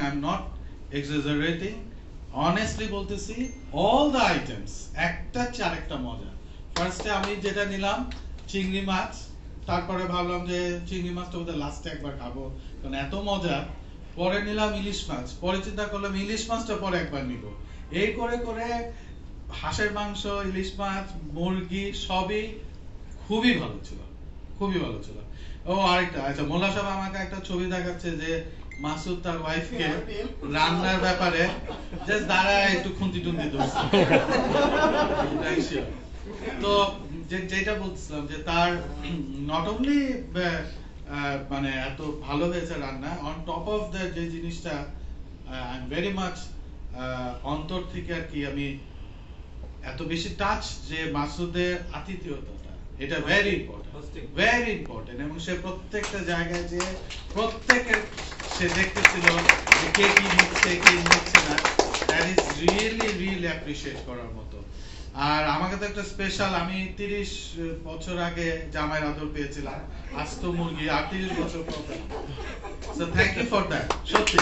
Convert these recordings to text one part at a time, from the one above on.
I'm not exaggerating. Honestly বলতেছি all the items একটা চেয়ে আরেকটা মজা। ফার্স্টে আমি যেটা নিলাম চিংড়ি মাছ, তারপরে ভাবলাম যে চিংড়ি মাছটা বোধহয় লাস্টে একবার খাবো কারণ এত মজা। পরে নিলাম ইলিশ মাছ, পরে চিন্তা করলাম ইলিশ মাছটা পরে একবার নিব। এই করে করে হাঁসের মাংস, ইলিশ মাছ, মুরগি সবই খুবই ভালো ছিল, খুবই ভালো ছিল। ও আরেকটা, আচ্ছা মোল্লা সাহেব আমাকে একটা ছবি দেখাচ্ছে যে মাসুদ তার ওয়াইফকে রান্নার ব্যাপারে জাস্ট দাঁড়ায় একটু খুন্তি টুন্তি ধরছে। তো যেটা বলছিলাম যে তার নট অনলি মানে এত ভালো হয়েছে রান্না, অন টপ অফ দ্য যে জিনিসটা আই এম ভেরি মাচ অন্তর থেকে আর কি আমি এত বেশি টাচ যে মাসুদের আতিথেয়তাটা, এটা ভেরি ইম্পর্টেন্ট এবং সে প্রত্যেকটা জায়গায় যে প্রত্যেকের সে দেখতেছিল যে কে কি নিচ্ছে কে নিচ্ছে না, দ্যাট ইজ রিয়েলি অ্যাপ্রিশিয়েট করার মতো। আর আমাকে তো একটা স্পেশাল, আমি 30 বছর আগে জামাইয়ের আদর পেয়েছিলাম, আস্ত মুরগি 38 বছর পর। So thank you for that. সত্যি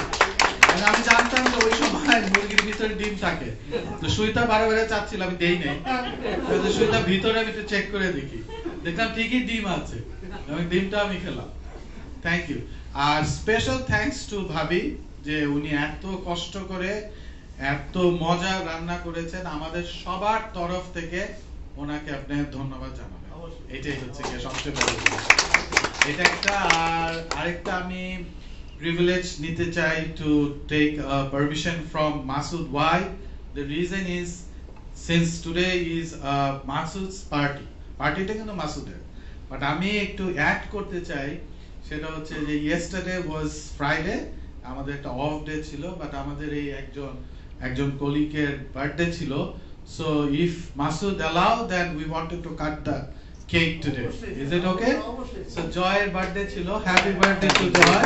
আমি জানতাম যে ওই সময় মুরগির ভিতরে ডিম থাকে, তো সুইটা বারে বারে চাচ্ছিল, আমি দেই নাই, সুইটা ভিতরে আমি একটু চেক করে দেখি, দেখলাম ঠিকই ডিম আছে এবং ডিমটা আমি খেলাম। Thank you. আর স্পেশাল থ্যাঙ্কস টু ভাবি যে উনি এত কষ্ট করে এত মজা রান্না করেছেন, আমাদের সবার তরফ থেকে ওনাকে আপনি ধন্যবাদ জানাবেন। এটাই হচ্ছে কি সবচেয়ে বড় জিনিস। এটা একটা। আর আরেকটা আমি প্রিভিলেজ নিতে চাই to take permission from Masud. Why? The reason is since today is Masud's পার্টিটা কিন্তু মাসুদের, বাট আমি একটু অ্যাড করতে চাই, সেটা হচ্ছে যে ইয়েস্টারডে ওয়াজ ফ্রাইডে, আমাদের একটা অফ ডে ছিল, বাট আমাদের এই একজন কলিগের বার্থডে ছিল। So if Masud allow then we wanted to cut the cake today. Is it okay? So জয়ের বার্থডে ছিল, হ্যাপি বার্থডে টু জয়।